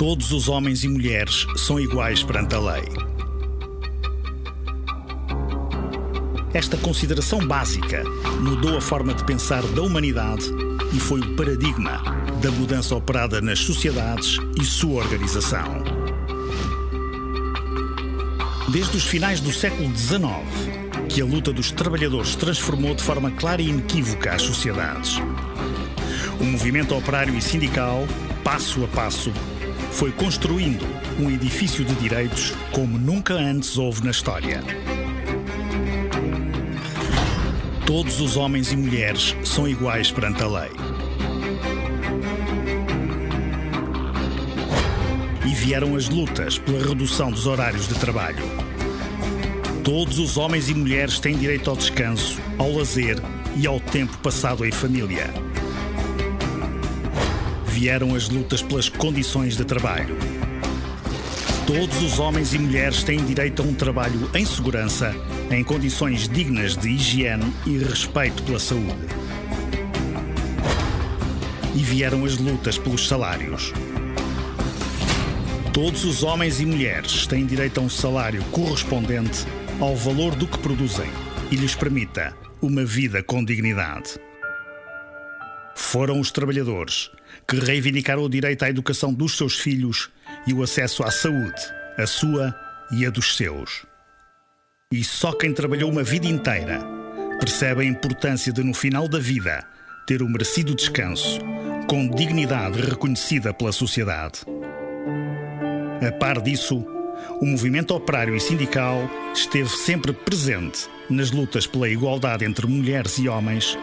Todos os homens e mulheres são iguais perante a lei. Esta consideração básica mudou a forma de pensar da humanidade e foi o paradigma da mudança operada nas sociedades e sua organização. Desde os finais do século XIX, que a luta dos trabalhadores transformou de forma clara e inequívoca as sociedades. O movimento operário e sindical, passo a passo, foi construindo um edifício de direitos como nunca antes houve na história. Todos os homens e mulheres são iguais perante a lei. E vieram as lutas pela redução dos horários de trabalho. Todos os homens e mulheres têm direito ao descanso, ao lazer e ao tempo passado em família. Vieram as lutas pelas condições de trabalho. Todos os homens e mulheres têm direito a um trabalho em segurança, em condições dignas de higiene e respeito pela saúde. E vieram as lutas pelos salários. Todos os homens e mulheres têm direito a um salário correspondente ao valor do que produzem e lhes permita uma vida com dignidade. Foram os trabalhadores que reivindicaram o direito à educação dos seus filhos e o acesso à saúde, a sua e a dos seus. E só quem trabalhou uma vida inteira percebe a importância de, no final da vida, ter o merecido descanso, com dignidade reconhecida pela sociedade. A par disso, o movimento operário e sindical esteve sempre presente nas lutas pela igualdade entre mulheres e homens,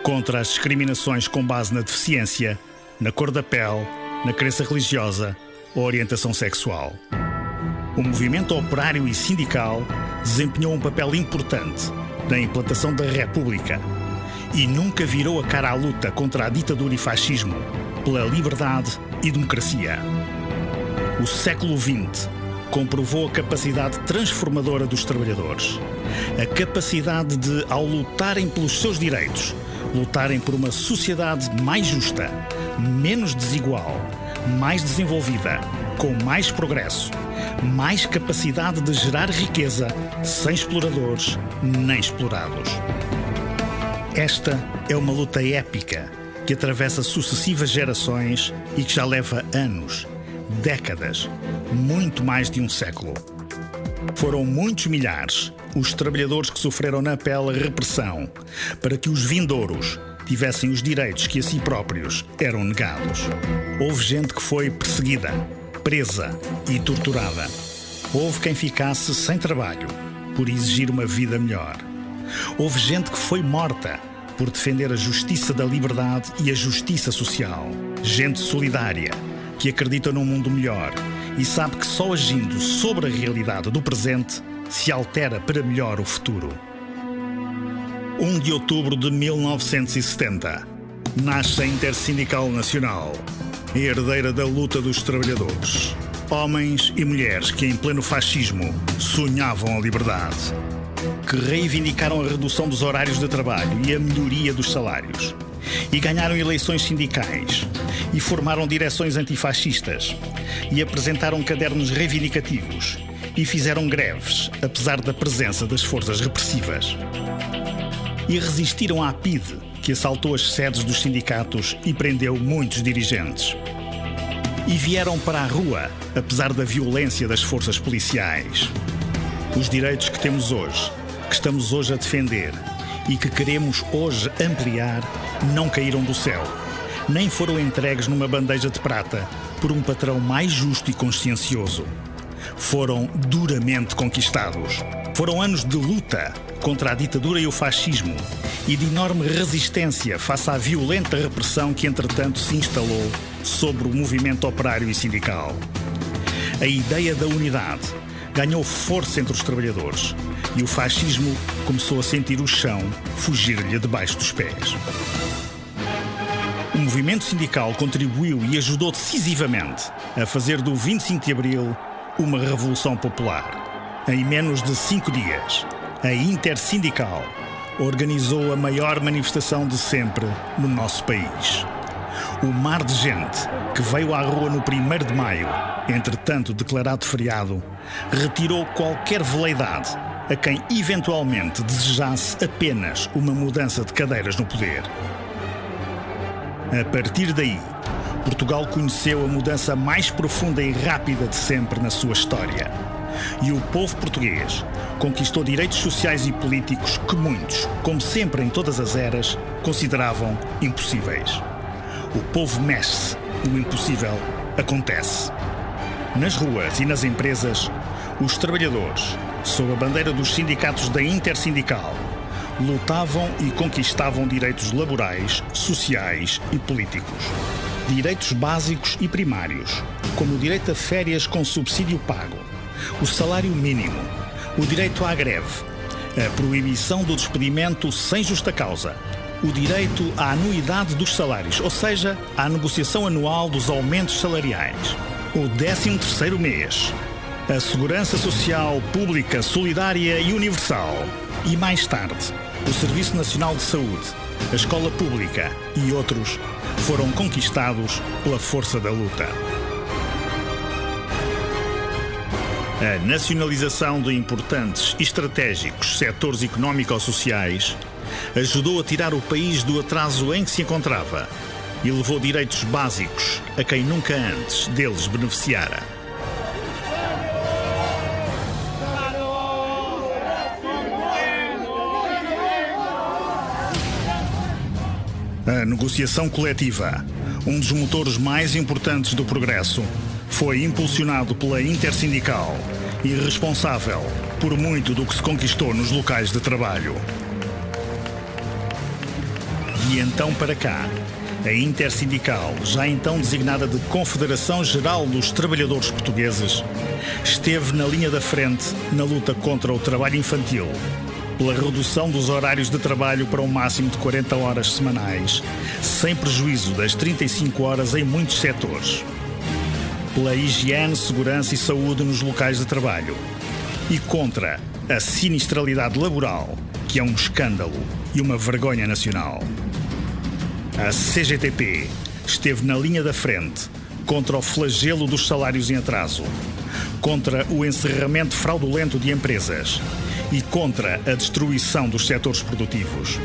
contra as discriminações com base na deficiência, na cor da pele, na crença religiosa ou orientação sexual. O movimento operário e sindical desempenhou um papel importante na implantação da República e nunca virou a cara à luta contra a ditadura e fascismo, pela liberdade e democracia. O século XX comprovou a capacidade transformadora dos trabalhadores, a capacidade de, ao lutarem pelos seus direitos, lutarem por uma sociedade mais justa, menos desigual, mais desenvolvida, com mais progresso, mais capacidade de gerar riqueza, sem exploradores nem explorados. Esta é uma luta épica que atravessa sucessivas gerações e que já leva anos, décadas, muito mais de um século. Foram muitos milhares os trabalhadores que sofreram na pele a repressão para que os vindouros tivessem os direitos que a si próprios eram negados. Houve gente que foi perseguida, presa e torturada. Houve quem ficasse sem trabalho por exigir uma vida melhor. Houve gente que foi morta por defender a justiça da liberdade e a justiça social. Gente solidária que acredita num mundo melhor e sabe que só agindo sobre a realidade do presente se altera para melhor o futuro. 1 de outubro de 1970, nasce a Intersindical Nacional, a herdeira da luta dos trabalhadores. Homens e mulheres que, em pleno fascismo, sonhavam a liberdade, que reivindicaram a redução dos horários de trabalho e a melhoria dos salários, e ganharam eleições sindicais, e formaram direções antifascistas, e apresentaram cadernos reivindicativos, e fizeram greves, apesar da presença das forças repressivas. E resistiram à PIDE, que assaltou as sedes dos sindicatos e prendeu muitos dirigentes. E vieram para a rua, apesar da violência das forças policiais. Os direitos que temos hoje, que estamos hoje a defender e que queremos hoje ampliar, não caíram do céu, nem foram entregues numa bandeja de prata por um patrão mais justo e consciencioso. Foram duramente conquistados. Foram anos de luta contra a ditadura e o fascismo e de enorme resistência face à violenta repressão que, entretanto, se instalou sobre o movimento operário e sindical. A ideia da unidade ganhou força entre os trabalhadores e o fascismo começou a sentir o chão fugir-lhe debaixo dos pés. O movimento sindical contribuiu e ajudou decisivamente a fazer do 25 de Abril uma revolução popular. Em menos de 5 dias, a Intersindical organizou a maior manifestação de sempre no nosso país. O mar de gente que veio à rua no 1º de maio, entretanto declarado feriado, retirou qualquer veleidade a quem eventualmente desejasse apenas uma mudança de cadeiras no poder. A partir daí, Portugal conheceu a mudança mais profunda e rápida de sempre na sua história. E o povo português conquistou direitos sociais e políticos que muitos, como sempre em todas as eras, consideravam impossíveis. O povo mexe e o impossível acontece. Nas ruas e nas empresas, os trabalhadores, sob a bandeira dos sindicatos da Intersindical, lutavam e conquistavam direitos laborais, sociais e políticos. Direitos básicos e primários, como o direito a férias com subsídio pago, o salário mínimo, o direito à greve, a proibição do despedimento sem justa causa, o direito à anuidade dos salários, ou seja, à negociação anual dos aumentos salariais, o 13º mês, a segurança social pública, solidária e universal e, mais tarde, o Serviço Nacional de Saúde, a escola pública e outros foram conquistados pela força da luta. A nacionalização de importantes e estratégicos setores económico-sociais ajudou a tirar o país do atraso em que se encontrava e levou direitos básicos a quem nunca antes deles beneficiara. A negociação coletiva, um dos motores mais importantes do progresso, foi impulsionado pela Intersindical e responsável por muito do que se conquistou nos locais de trabalho. De então para cá, a Intersindical, já então designada de Confederação Geral dos Trabalhadores Portugueses, esteve na linha da frente na luta contra o trabalho infantil, pela redução dos horários de trabalho para um máximo de 40 horas semanais, sem prejuízo das 35 horas em muitos setores, pela higiene, segurança e saúde nos locais de trabalho e contra a sinistralidade laboral, que é um escândalo e uma vergonha nacional. A CGTP esteve na linha da frente contra o flagelo dos salários em atraso, contra o encerramento fraudulento de empresas e contra a destruição dos setores produtivos.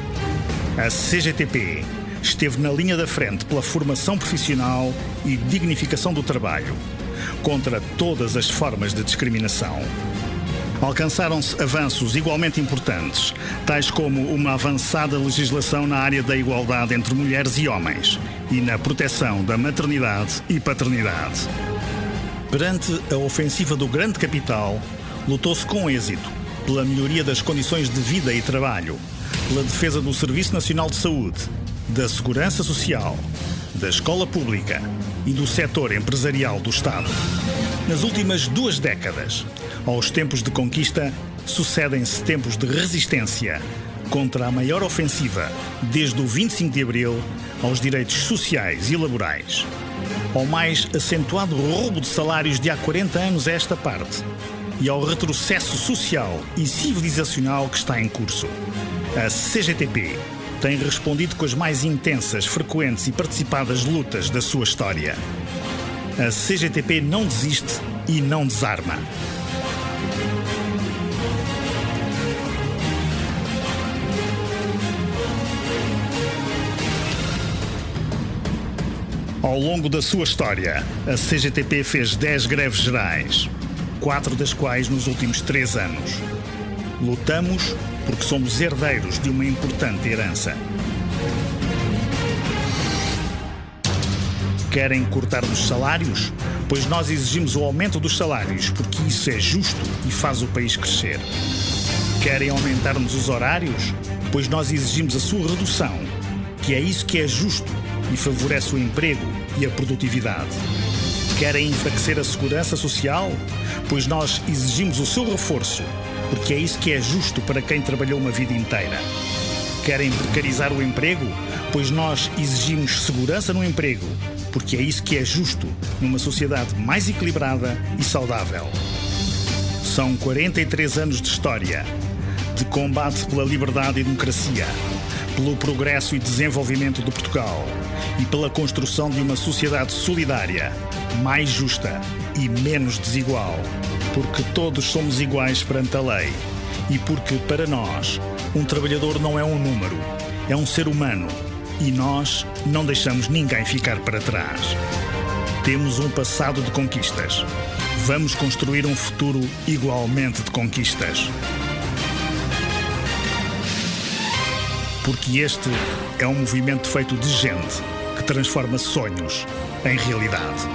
A CGTP esteve na linha da frente pela formação profissional e dignificação do trabalho, contra todas as formas de discriminação. Alcançaram-se avanços igualmente importantes, tais como uma avançada legislação na área da igualdade entre mulheres e homens e na proteção da maternidade e paternidade. Perante a ofensiva do grande capital, lutou-se com êxito pela melhoria das condições de vida e trabalho, pela defesa do Serviço Nacional de Saúde, da Segurança Social, da escola pública e do setor empresarial do Estado. Nas últimas 2 décadas, aos tempos de conquista, sucedem-se tempos de resistência contra a maior ofensiva desde o 25 de Abril aos direitos sociais e laborais, ao mais acentuado roubo de salários de há 40 anos a esta parte e ao retrocesso social e civilizacional que está em curso. A CGTP tem respondido com as mais intensas, frequentes e participadas lutas da sua história. A CGTP não desiste e não desarma. Ao longo da sua história, a CGTP fez 10 greves gerais, 4 das quais nos últimos 3 anos. Lutamos porque somos herdeiros de uma importante herança. Querem cortar-nos salários? Pois nós exigimos o aumento dos salários, porque isso é justo e faz o país crescer. Querem aumentar-nos os horários? Pois nós exigimos a sua redução, que é isso que é justo e favorece o emprego e a produtividade. Querem enfraquecer a segurança social? Pois nós exigimos o seu reforço, porque é isso que é justo para quem trabalhou uma vida inteira. Querem precarizar o emprego? Pois nós exigimos segurança no emprego, porque é isso que é justo numa sociedade mais equilibrada e saudável. São 43 anos de história, de combate pela liberdade e democracia, pelo progresso e desenvolvimento de Portugal e pela construção de uma sociedade solidária, mais justa e menos desigual, porque todos somos iguais perante a lei e porque, para nós, um trabalhador não é um número, é um ser humano e nós não deixamos ninguém ficar para trás. Temos um passado de conquistas. Vamos construir um futuro igualmente de conquistas. Porque este é um movimento feito de gente que transforma sonhos em realidade.